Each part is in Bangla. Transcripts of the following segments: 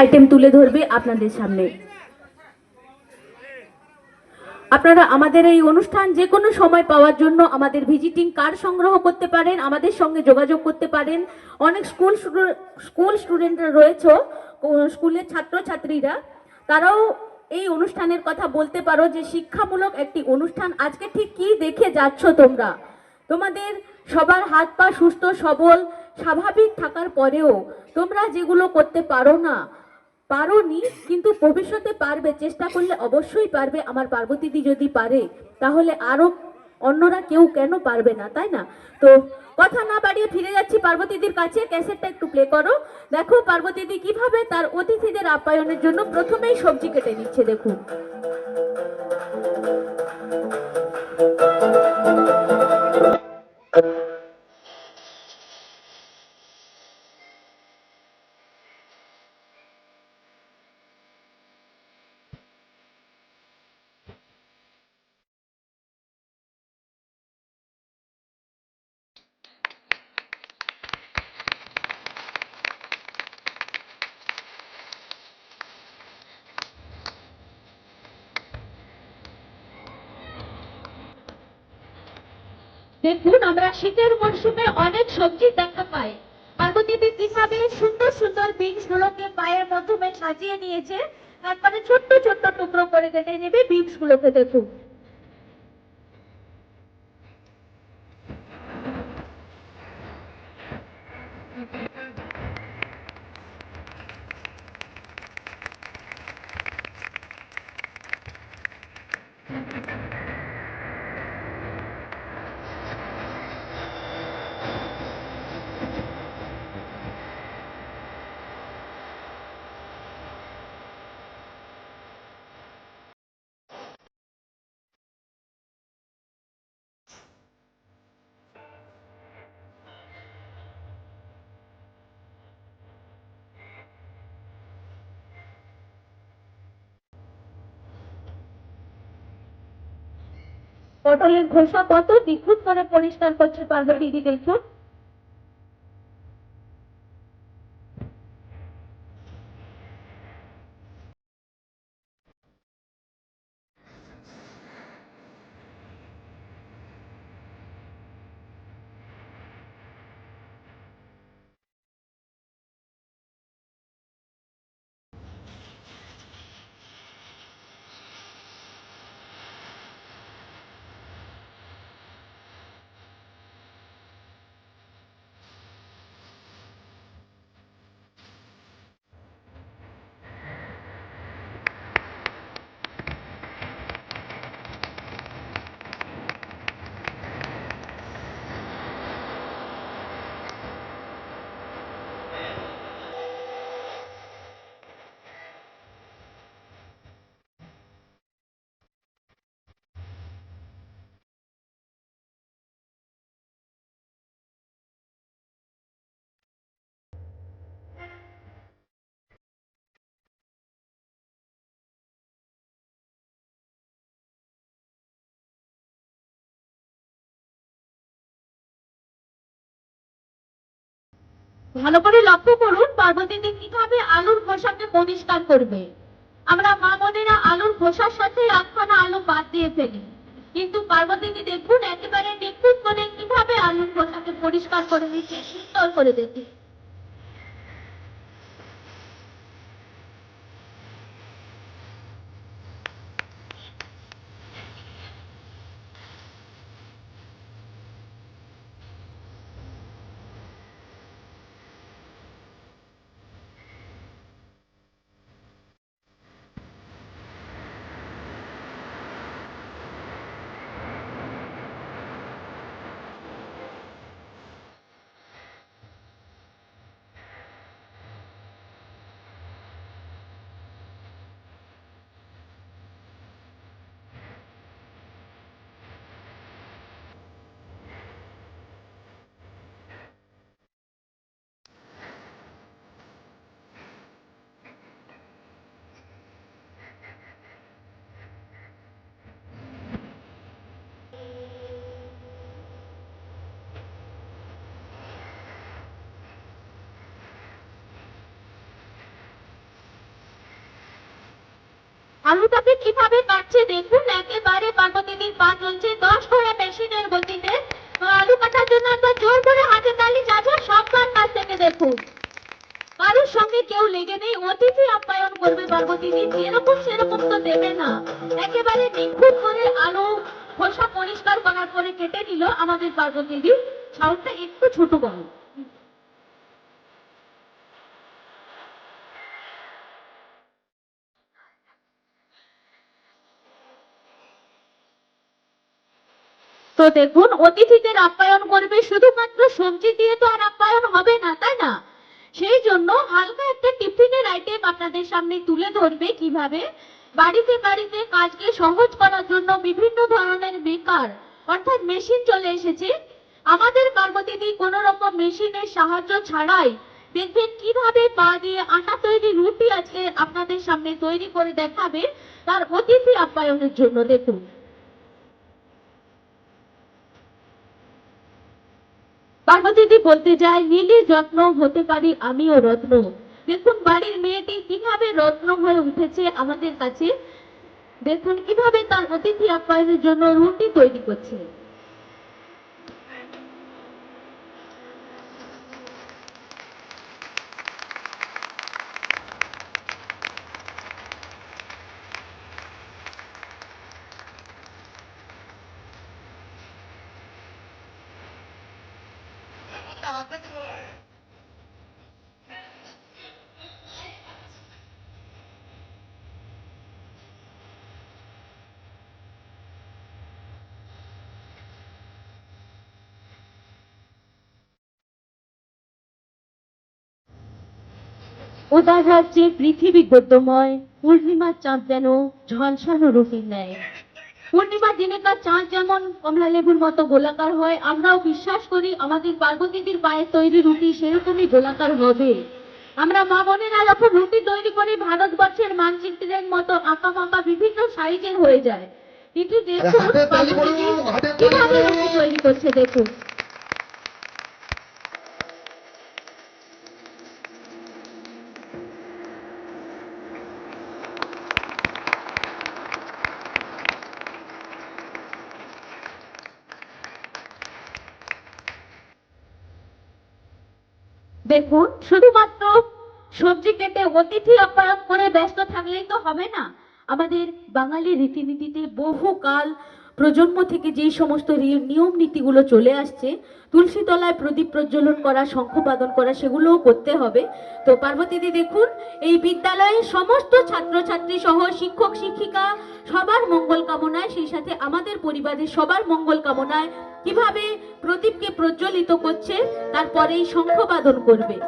আইটেম তুলে ধরবে আপনাদের সামনে। আপনারা আমাদের এই অনুষ্ঠান যে কোনো সময় পাওয়ার জন্য আমাদের ভিজিটিং কার্ড সংগ্রহ করতে পারেন, আমাদের সঙ্গে যোগাযোগ করতে পারেন। অনেক স্কুল স্টুডেন্টরা রয়েছে, স্কুলের ছাত্রছাত্রীরা, তারাও এই অনুষ্ঠানের কথা বলতে পারো যে শিক্ষামূলক একটি অনুষ্ঠান। আজকে ঠিক কি দেখে যাচ্ছ তোমরা? তোমাদের সবার হাত পা সুস্থ সবল স্বাভাবিক থাকার পরেও তোমরা যেগুলো করতে পারো না, পারোনি, কিন্তু ভবিষ্যতে পারবে, চেষ্টা করলে অবশ্যই পারবে। আমার পার্বতীদি যদি পারে তাহলে আরো অন্যরা কেউ কেন পারবে না, তাই না? তো কথা না বাড়িয়ে ফিরে যাচ্ছি পার্বতীদির কাছে। ক্যাসেটটা একটু প্লে করো। দেখো পার্বতীদি কিভাবে তার অতিথিদের আপ্যায়নের জন্য প্রথমেই সবজি কেটে নিচ্ছে, দেখুন। দেখুন, আমরা শীতের মরশুমে অনেক সবজি দেখা পাই। পার্বতীদি কিভাবে সুন্দর সুন্দর বিনস গুলোকে পায়ের মাধ্যমে সাজিয়ে নিয়েছে, তারপরে ছোট্ট ছোট্ট টুকরো করে কেটে নেবে বিনস গুলোকে, দেখুন। পটলের খোসা কত নিখুঁত করে পরিষ্কার করছে পার্বতীদি, দেখুন। ভালো করে লক্ষ্য করুন পার্বতীদি কিভাবে আলুর খোসাকে পরিষ্কার করবে। আমরা মা বোনেরা আলুর খোসার সাথে একখানা আলু বাদ দিয়ে ফেলি, কিন্তু পার্বতীদি দেখুন একেবারে নিখুঁত করে কিভাবে আলুর খোসাকে পরিষ্কার করে নিচ্ছে, সুন্দর করে দেখি। আলুটাকে কিভাবে কাটছে দেখুন, একেবারে পার্বতীদির পা চলছে 10 করে মেশিনের গতিতে। আলু কাটার জন্য একবার জোর করে হাতে তালি চাচা সবার কাছ থেকে দেখুন। কারোর সঙ্গে কেউ লেগে নেই, অতিথি আপ্যায়ন করবে পার্বতীদি, যেরকম সেরকম তো দেবে না। একেবারে নিখুঁত করে আলু খোসা পরিষ্কার করার পরে কেটে নিল আমাদের পার্বতীদি। সাউন্ডটা একটু ছোট করো। তো দেখুন, অতিথিদের আপ্যায়ন করবে, শুধুমাত্র সবজি দিয়ে তো আর আপ্যায়ন হবে না, তাই না? সেই জন্য হালকা একটা টিফিনের আইটেম আপনাদের সামনে তুলে ধরবে কিভাবে বাড়িতে বাড়িতে কাজকে সহজ করার জন্য বিভিন্ন ধরনের মেকার অর্থাৎ মেশিন চলে এসেছে। আমাদের পার্বতীদি কোন রকম মেশিনের সাহায্য ছাড়াই দেখবেন কিভাবে পা দিয়ে আটা তৈরি রুটি আজকে আপনাদের সামনে তৈরি করে দেখাবে তার অতিথি আপ্যায়নের জন্য। দেখুন, পার্বতীদি বলতে যায়, নীলের যত্ন হতে পারি আমিও রত্ন। দেখুন বাড়ির মেয়েটি কিভাবে রত্ন হয়ে উঠেছে আমাদের কাছে। দেখুন কিভাবে তার অতিথি আপ্যায়নের জন্য রুটি তৈরি করছে। উদার রাজ্যে পৃথিবী গদ্যময়, পূর্ণিমার চাঁদ যেন ঝলসানো রুটির ন্যায়। পূর্ণিমার দিনেকার চাঁদ যেমন কমলা লেবুর মতো গোলাকার হয়, আমরাও বিশ্বাস করি আমাদের পার্বতীদের পায়ের তৈরি রুটি সেরকমই গোলাকার হবে। আমরা মা বোনেরা যখন রুটি তৈরি করি ভারতবর্ষের মানচিত্রের মতো আঁকা বাঁকা বিভিন্ন সাইজের হয়ে যায়, কিন্তু দেখুন পার্বতীদি কিভাবে রুটি তৈরি করছে। দেখুন দেখুন শুধুমাত্র সবজি কেটে অতিথি আপ্যায়ন করে ব্যস্ত থাকলেই তো হবে না। আমাদের বাঙালি রীতিনীতিতে বহুকাল প্রজন্ম থেকে যেই সমস্ত নিয়ম নীতিগুলো চলে আসছে, তুলসী তলায় প্রদীপ প্রজ্বলন করা, শঙ্খবাদন করা, সেগুলোও করতে হবে। তো পার্বতীদি দেখুন এই বিদ্যালয়ের সমস্ত ছাত্রছাত্রী সহ শিক্ষক শিক্ষিকা সবার মঙ্গল কামনায়, সেই সাথে আমাদের পরিবারের সবার মঙ্গল কামনায় কিভাবে প্রদীপকে প্রজ্বলিত করছে, তারপরেই শঙ্খবাদন করবে।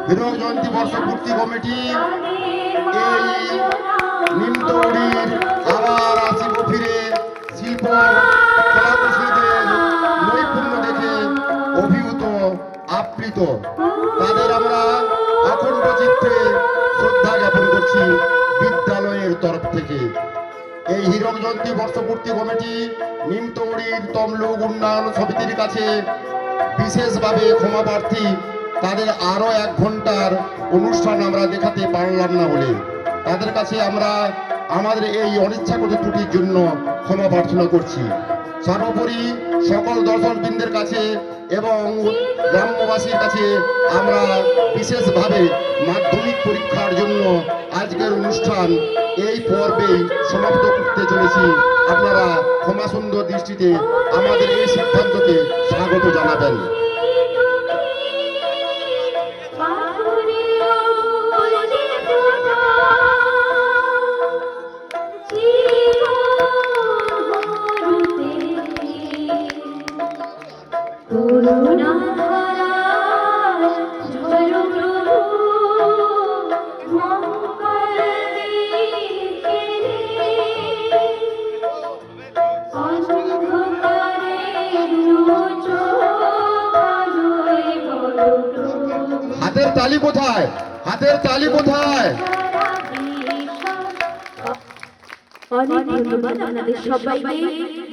হীরক জয়ন্তী বর্ষপূর্তি কমিটি এই নিমতৌড়ির আবার আসিব ফিরে শিল্প কলাকুশলীদের নৈপুণ্য দেখে অভিভূত আপ্লুত। তাদের আমরা অখণ্ড চিত্তে শ্রদ্ধা জ্ঞাপন করছি বিদ্যালয়ের তরফ থেকে। এই হীরক জয়ন্তী বর্ষপূর্তি কমিটি নিমতৌড়ির তমলুক উন্নয়ন সমিতির কাছে বিশেষভাবে ক্ষমা প্রার্থী। তাদের আরো 1 ঘন্টার অনুষ্ঠান আমরা দেখাতে পারলাম না বলে তাদের কাছে আমরা আমাদের এই অনিচ্ছাকৃত ত্রুটির জন্য ক্ষমা প্রার্থনা করছি। সর্বোপরি সকল দর্শকবৃন্দের কাছে এবং গ্রামবাসীর কাছে আমরা বিশেষভাবে মাধ্যমিক পরীক্ষার জন্য আজকের অনুষ্ঠান এই পর্বেই সমাপ্ত করতে চলেছি। আপনারা ক্ষমা সুন্দর দৃষ্টিতে আমাদের এই সিদ্ধান্তকে স্বাগত জানাবেন। হাতের তালি কোথায়? হাতের তালি কোথায়? অনেক ধন্যবাদ আপনাদের সবাইকে।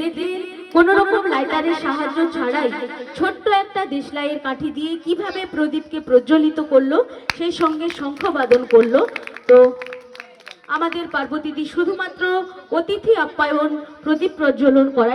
দেখলেন কোন রকম লাইটারের সাহায্য ছাড়াই ছোট্ট একটা দেশলাইয়ের কাঠি দিয়ে কিভাবে প্রদীপকে প্রজ্বলিত করলো, সেই সঙ্গে শঙ্খবাদন করলো। তো আমাদের পার্বতীদি শুধুমাত্র অতিথি আপ্যায়ন, প্রদীপ প্রজ্বলন করা